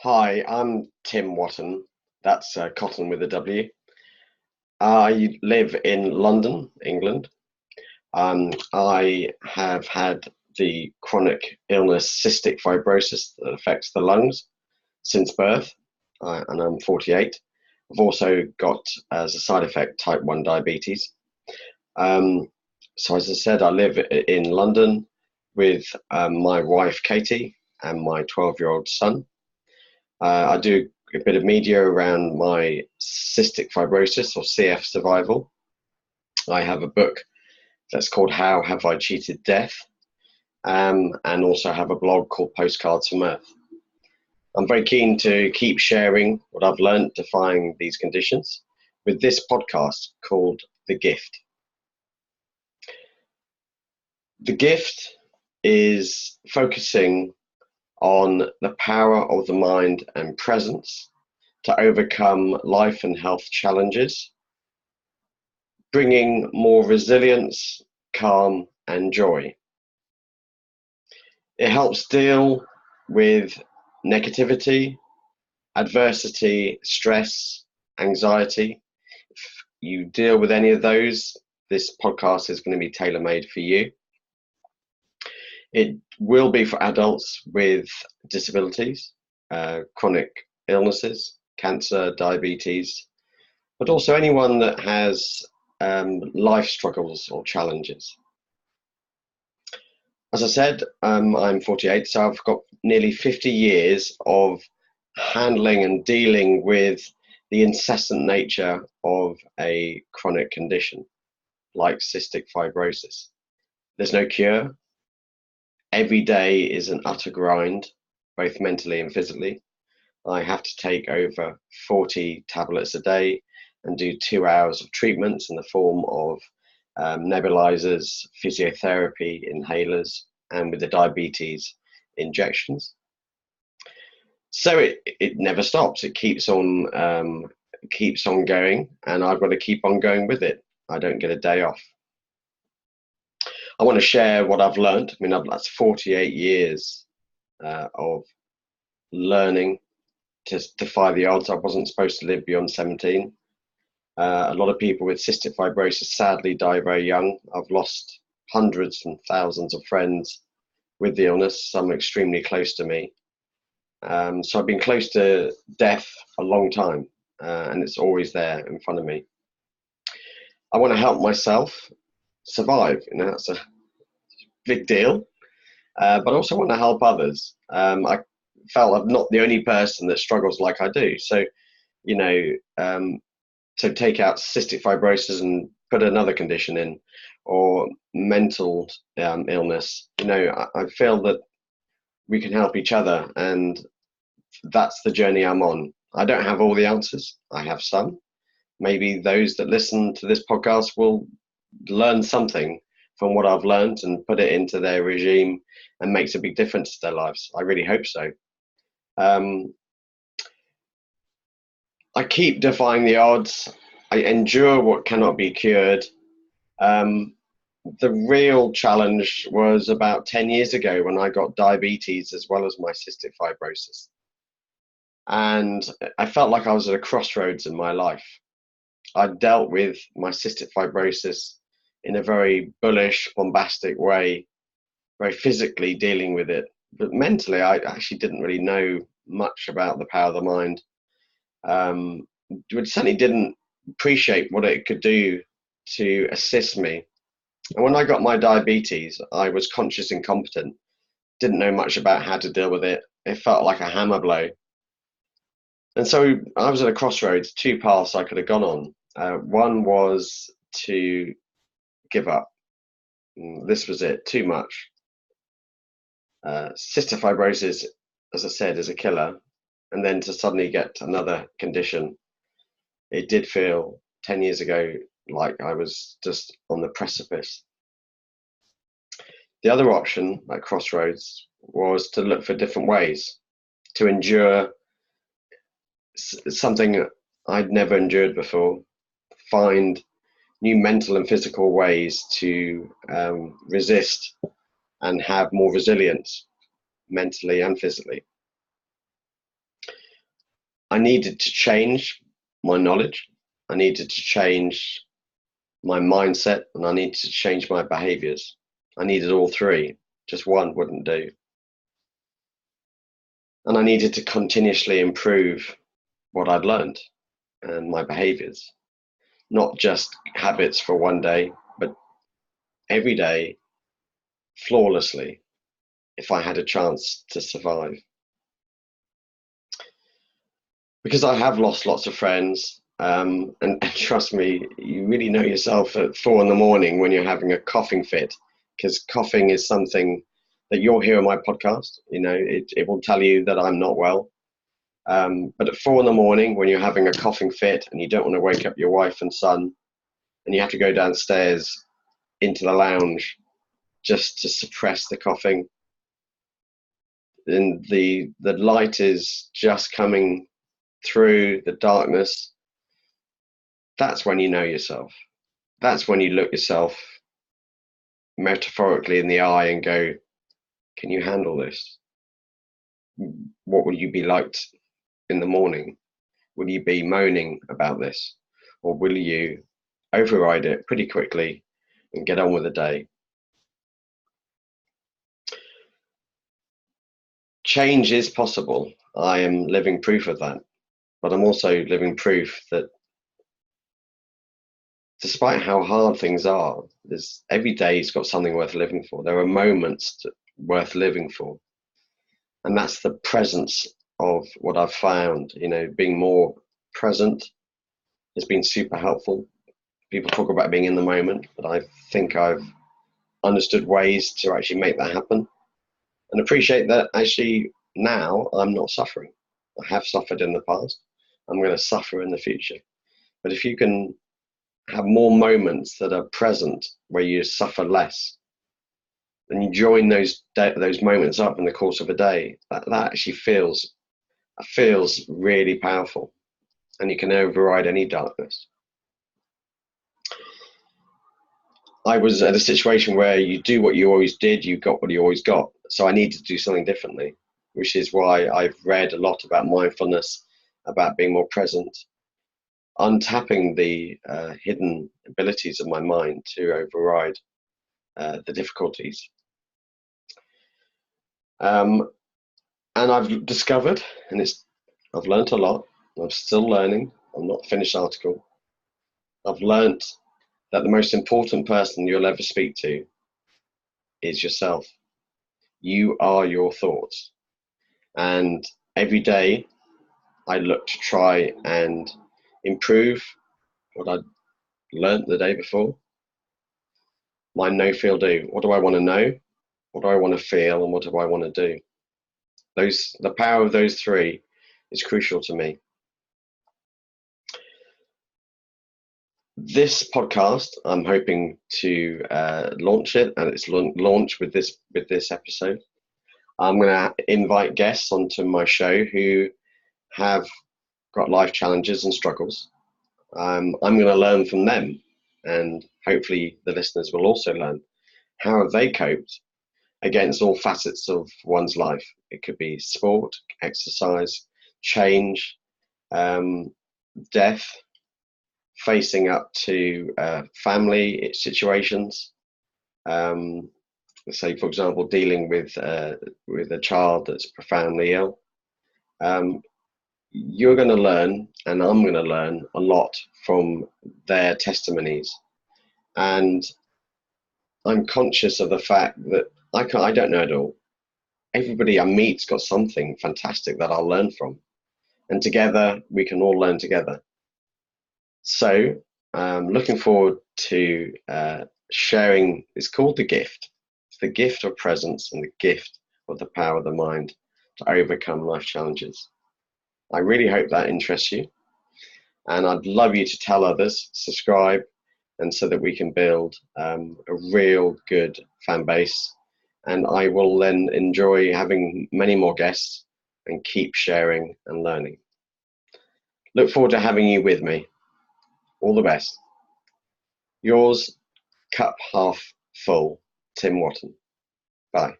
Hi, I'm Tim Wotton. That's Cotton with a W. I live in London, England. I have had the chronic illness cystic fibrosis that affects the lungs since birth, and I'm 48. I've also got, as a side effect, type 1 diabetes. Um, so, as I said, I live in London with my wife, Katie, and my 12-year-old son. I do a bit of media around my cystic fibrosis or CF survival. I have a book that's called How Have I Cheated Death? And also have a blog called Postcards from Earth. I'm very keen to keep sharing what I've learned defying these conditions with this podcast called The Gift. The Gift is focusing on the power of the mind and presence to overcome life and health challenges, bringing more resilience, calm, and joy. It helps deal with negativity, adversity, stress, anxiety. If you deal with any of those, this podcast is going to be tailor-made for you. It will be for adults with disabilities, chronic illnesses, cancer, diabetes, but also anyone that has life struggles or challenges. As I said, I'm 48, so I've got nearly 50 years of handling and dealing with the incessant nature of a chronic condition like cystic fibrosis. There's no cure. Every day is an utter grind, both mentally and physically. I have to take over 40 tablets a day and do 2 hours of treatments in the form of nebulizers, physiotherapy, inhalers, and with the diabetes, injections. So it never stops. It keeps on going, and I've got to keep on going with it. I don't get a day off. I want to share what I've learned. I mean, that's 48 years of learning to defy the odds. I wasn't supposed to live beyond 17. A lot of people with cystic fibrosis sadly die very young. I've lost hundreds and thousands of friends with the illness, some extremely close to me. So I've been close to death a long time, and it's always there in front of me. I want to help myself survive. That's a big deal, but I also want to help others. I felt I'm not the only person that struggles like I do. So, to take out cystic fibrosis and put another condition in, or mental illness, I feel that we can help each other, and that's the journey I'm on. I don't have all the answers. I have some. Maybe those that listen to this podcast will learn something from what I've learned and put it into their regime and makes a big difference to their lives. I really hope so. I keep defying the odds. I endure what cannot be cured. The real challenge was about 10 years ago when I got diabetes as well as my cystic fibrosis. And I felt like I was at a crossroads in my life. I dealt with my cystic fibrosis in a very bullish, bombastic way, very physically dealing with it. But mentally, I actually didn't really know much about the power of the mind. Certainly didn't appreciate what it could do to assist me. And when I got my diabetes, I was conscious incompetent, didn't know much about how to deal with it. It felt like a hammer blow. And so I was at a crossroads, 2 paths I could have gone on. One was to give up. This was it, too much. Cystic fibrosis, as I said, is a killer. And then to suddenly get another condition, it did feel 10 years ago like I was just on the precipice. The other option at crossroads was to look for different ways to endure something I'd never endured before, find new mental and physical ways to resist and have more resilience mentally and physically. I needed to change my knowledge, I needed to change my mindset, and I needed to change my behaviors. I needed all three, just one wouldn't do. And I needed to continuously improve what I'd learned and my behaviors, not just habits for one day, but every day, flawlessly, if I had a chance to survive. Because I have lost lots of friends, and trust me, you really know yourself at 4 a.m. when you're having a coughing fit, because coughing is something that you'll hear on my podcast. You know, it will tell you that I'm not well. But at 4 a.m. when you're having a coughing fit and you don't want to wake up your wife and son, and you have to go downstairs into the lounge just to suppress the coughing, and the light is just coming through the darkness, that's when you know yourself. That's when you look yourself metaphorically in the eye and go, can you handle this? What will you be like in the morning? Will you be moaning about this? Or will you override it pretty quickly and get on with the day? Change is possible. I am living proof of that. But I'm also living proof that despite how hard things are, every day's got something worth living for. There are moments worth living for. And that's the presence of what I've found. You know, being more present has been super helpful. People talk about being in the moment, but I think I've understood ways to actually make that happen, and appreciate that actually now I'm not suffering. I have suffered in the past. I'm going to suffer in the future. But if you can have more moments that are present where you suffer less, and you join those moments up in the course of a day, that actually feels really powerful, and you can override any darkness. I was at a situation where you do what you always did, you got what you always got. So I needed to do something differently, which is why I've read a lot about mindfulness, about being more present, untapping the hidden abilities of my mind to override the difficulties. And I've discovered, and I've learned a lot. I'm still learning. I'm not a finished article. I've learned that the most important person you'll ever speak to is yourself. You are your thoughts. And every day I look to try and improve what I learned the day before. My know, feel, do. What do I want to know? What do I want to feel? And what do I want to do? The power of those three is crucial to me. This podcast, I'm hoping to launch it, and it's launched with this episode. I'm going to invite guests onto my show who have got life challenges and struggles. I'm going to learn from them, and hopefully the listeners will also learn how have they coped against all facets of one's life. It could be sport, exercise, change, death, facing up to family situations. Say, for example, dealing with a child that's profoundly ill. You're going to learn, and I'm going to learn a lot from their testimonies. And I'm conscious of the fact that I don't know it all. Everybody I meet's got something fantastic that I'll learn from. And together, we can all learn together. So, looking forward to sharing. It's called The Gift. It's the gift of presence and the gift of the power of the mind to overcome life challenges. I really hope that interests you. And I'd love you to tell others, subscribe, and so that we can build a real good fan base. And I will then enjoy having many more guests and keep sharing and learning. Look forward to having you with me. All the best. Yours, cup half full, Tim Wotton. Bye.